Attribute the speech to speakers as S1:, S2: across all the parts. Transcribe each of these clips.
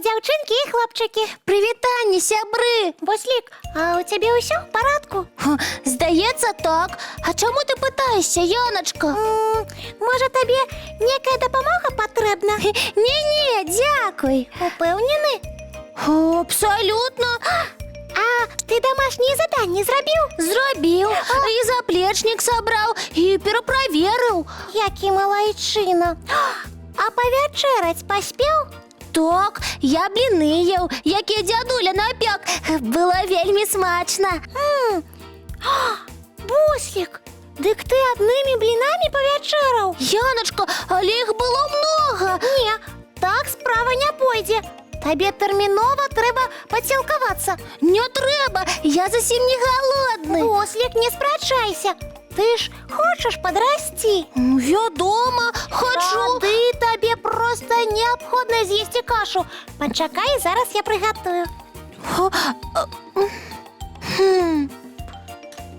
S1: Дівчинки і хлопчики.
S2: Привітання, сябри!
S1: Буслік, а у тебе усе в порядку?
S2: Здається, так. А чому ти питаєшся, Яночка?
S1: Може, тобі яка допомога потрібна?
S2: Ні, дякую.
S1: Упевнений?
S2: Абсолютно.
S1: А ти домашні завдання зробив?
S2: Зробив. І заплечник собрав, і перепровірив.
S1: Який молодчина. А повечерять поспів?
S2: Так, я бліни їв, які дядуля напек. Було вельми смачно.
S1: Буслік, дик ти одними блінами повечеряв?
S2: Яночка, але їх було много.
S1: Ні, так справа не пойде. Тобі терміново треба поцілкуватися.
S2: Не треба, я зовсім не голодний.
S1: Буслік, не сперечайся. Ти ж хочеш подрасти?
S2: Відомо, хочу.
S1: Тоді тобі просто необхідно з'їсти кашу. Почекай, зараз я приготую.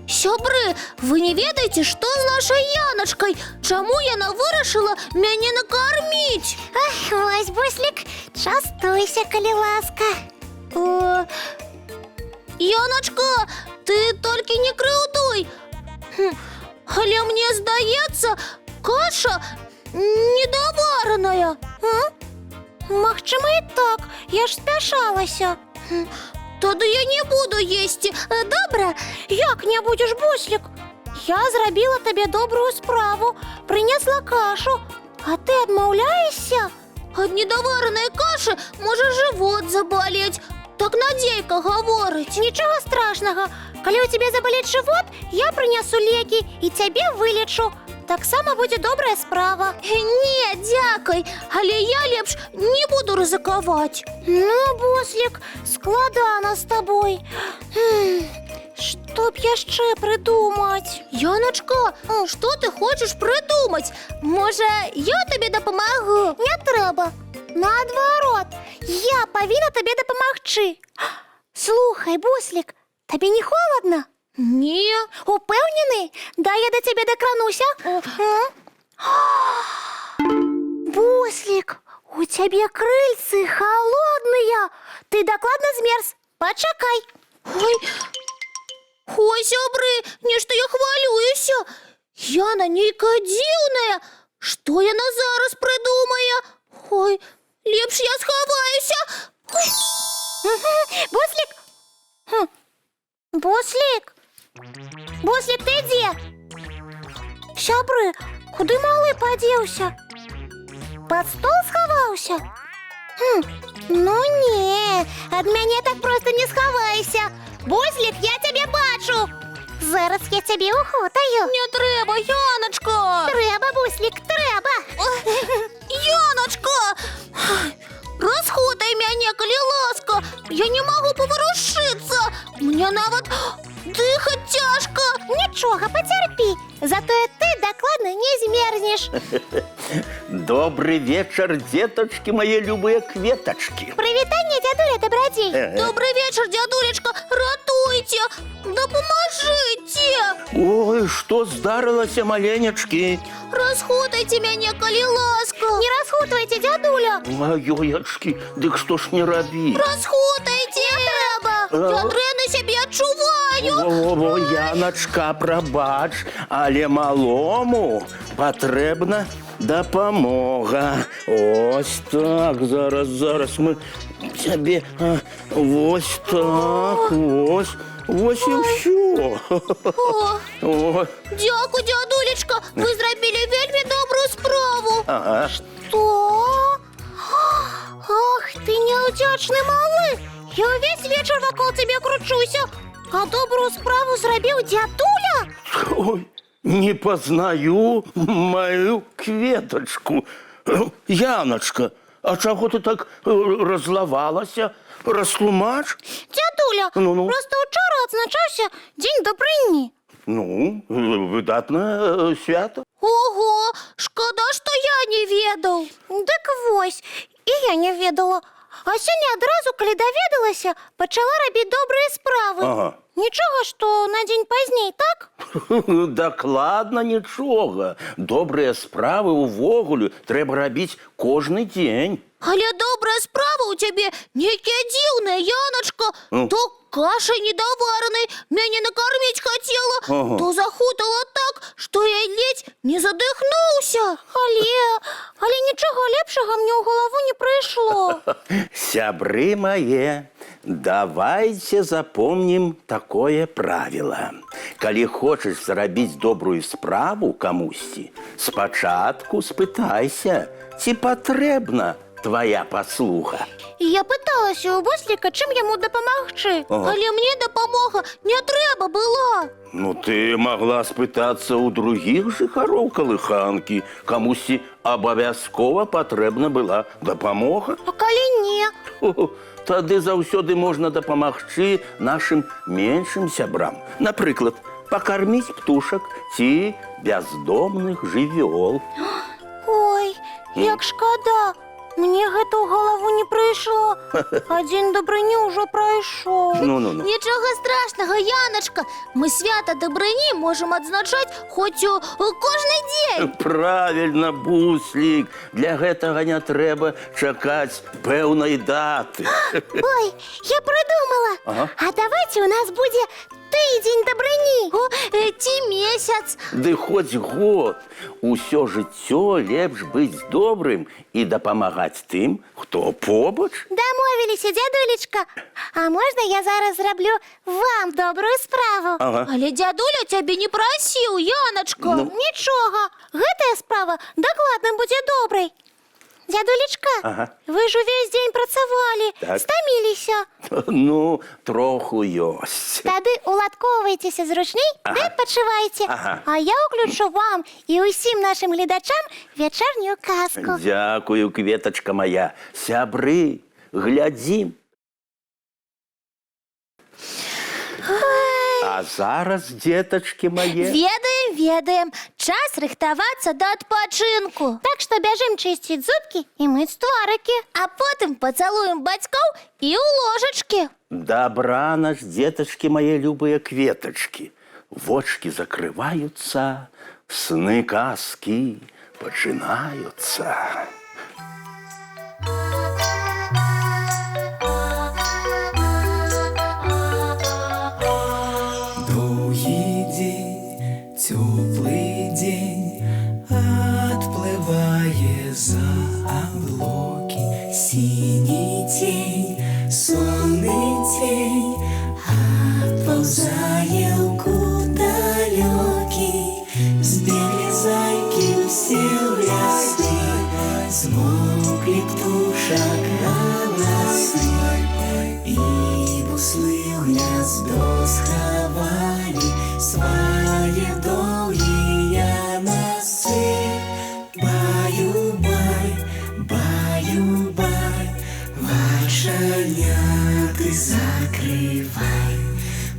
S2: Сябры, вы не ведаете, что с нашей Яночкой? Чому яна вирішила мене накормить?
S1: Ось, Буслік, частуйся, коли ласка.
S2: Яночка, ти тільки не крилдуй. Але мені здається, каша недоварена.
S1: Магчимо і так, я ж спішалася.
S2: Тоді я не буду їсти, добре?
S1: Як не будеш, Буслік? Я зробила тобі добру справу, принесла кашу, а ти відмовляєшся?
S2: От недовареної каші може живот заболеть. Так Надійка говорить.
S1: Нічого страшного. Коли у тебе заболить живот, я принесу ліки і тебе вилічу. Так само буде добра справа.
S2: Ні, дякую, але я ліпш не буду ризикувати.
S1: Ну, Буслік, складано з тобою. Що б я ще придумати?
S2: Яночка, що ти хочеш придумати? Може, я тобі допомогу?
S1: Не треба. Наоборот, я повинна тобі допомогти. Слухай, Буслік, тобі не холодно?
S2: Ні.
S1: Упевнений? Дай я до тебе докрануся. Буслік, у тебе крильці холодные. Ты докладно змерз. Почекай.
S2: Ой, сябры, не что я хвалююся. Яна нейка дивная. Что яна зараз придумає? Ой, лепш я сховаюся.
S1: Буслік? Буслік? Буслік, ти де? Сябри, куди малий подівся? Під стол сховався? Ну ні, від мене так просто не сховайся. Буслік, я тебе бачу. Зараз я тебе ухотаю.
S2: Не треба, Яночка.
S1: Треба, Буслік, треба.
S2: Яночка, розхутай мене, коли ласка. Я не можу поворушитися. Мені навіть дихати тяжко.
S1: Нічого, потерпи. Зато і ти докладно не змерзнеш.
S3: Добрый вечер, деточки мои любые кветочки.
S1: Привітання, дядуля Добродій.
S2: Добрый вечер, дядулечка. Ратуйте, допоможите.
S3: Ой, что здарилося, маленечки?
S2: Розхутайте мене, коли ласка.
S1: Не розхутуйте, дядуля.
S3: Моёечки, дык что ж не робить?
S2: Розхутайте.
S1: Треба.
S2: Я дрэнна себе адчуваю.
S3: О, Яночка, пробач, але малому потрібна допомога. Ось так, зараз ми тебе, ось так, ось і все. О,
S2: Дякую, дядулечка. Ви зробили вельми добру справу.
S3: ага.
S1: Что? Ах, ты неудячный малый. Я весь вечер вокруг тебя кручуся. А добрую справу зробив дядуля?
S3: Ой, не познаю мою кветочку. Яночка, а чого ти так розлавалася? Розтлумач?
S1: Дядуля,
S3: Ну-ну.
S1: просто вчора відзначався День добрині.
S3: Ну, видатне свято.
S2: Ого, не ведаў.
S1: Дык вось, і я не ведала. А сёння адразу, калі даведалася, пачала рабіць добрыя справы.
S3: Ага.
S1: Нічога, што на дзень пазней, так?
S3: Дакладна нічога. Добрыя справы ўвогуле трэба рабіць кожны дзень.
S2: Але добрая справа ў цябе нейкая дзіўная, Яначка. То кашай недаваранай мяне накарміць хацела,
S3: Ага.
S2: то захутала так, што я ледзь не задыхнуўся.
S1: Але нічога лепшага мне ў галаву не прыйшло.
S3: Сябры мае, давайте запомним такое правило. Калі хочаш зрабіць добрую справу камусьці, спачатку спытайся, ці патрэбна твоя паслуга.
S1: Я пыталася ў Бусліка, чым яму дапамагчы.
S3: Ага.
S2: Але мне дапамога не трэба была.
S3: Ну, ты могла спытацца ў другіх жыхароў калыханкі. Камусьці абавязкова патрэбна была дапамога.
S1: А калі не?
S3: Тады заўсёды можна дапамагчы нашым меншым сябрам. Напрыклад, пакарміць птушак ці бяздомных жывёл.
S1: Ой, як шкада. Мне гэта ў галаву не прыйшло. Адзін дабрыні ўжо прайшоў.
S3: Ну.
S2: Нічога страшнага, Яначка. Мы свята дабрыні можам адзначаць хоць кожны дзень.
S3: Правильно, Буслік. Для гэтага не трэба чакаць пэўнай даты.
S1: Ой, я прыдумала.
S3: Ага.
S1: А давайте у нас будзе тыдзень дабрыні.
S2: Ці месяц.
S3: Ды хоць год. Усё жыццё лепш быць добрым і дапамагаць тым, хто побач.
S1: Дамовіліся, дзядулечка. А можна я зараз зраблю вам добрую справу?
S3: Ага.
S2: Але дзядуля цябе не прасіў, Яначка.
S1: Нічога, гэтая справа дакладна будзе добрай. Дзядулечка,
S3: Ага.
S1: вы ж увесь дзень працавалі,
S3: Так.
S1: стаміліся.
S3: Ну, троху ёсць.
S1: Тады уладкоўвайцеся зручней, ды адпачывайце.
S3: Ага.
S1: А я ўключу вам і ўсім нашым гледачам вячэрнюю казку.
S3: Дзякую, кветачка моя. Сябры, глядзім. А зараз, дзетачкі мае,
S2: Ведаем. Час рыхтавацца да адпачынку.
S1: Так што бяжым чысціць зубкі і мыць тварыкі.
S2: А потым пацалуем бацькоў і ў ложачкі.
S3: добраніч, дзетачкі мае любыя кветачкі. Вочки закрываюцца, сны казкі пачынаюцца.
S4: Долгий день, теплый день, отплывая за облаки. Синий тень, сонный тень, отползая куда далекий. Сбегли зайки все в леске, смолкли птушек голосы. И буслы в гнездо сховали свои долгие носы. Баю-бай, баю-бай, вошеняты закрывай.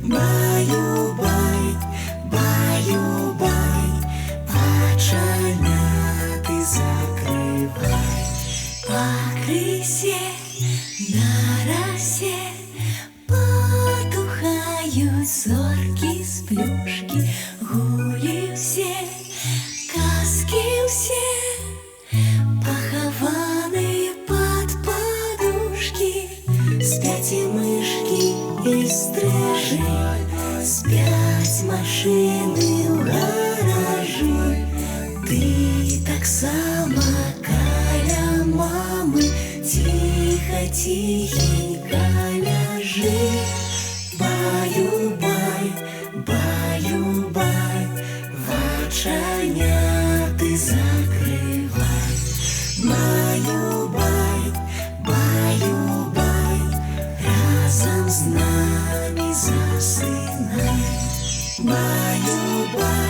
S4: Баю-бай, баю-бай, вошеняты закрывай. По крысе на росе потухают зорки с плюшки. Гули все, казки все, похованные под подушки. Спят и мышки, и стрижи, спят машины в гаражи. Ты так само каля мамы, тихо-тихенько ляжи. Баю-бай, баю-бай, воченяты закрывай. Баю-бай, баю-бай, разом с нами засынай. Баю-бай.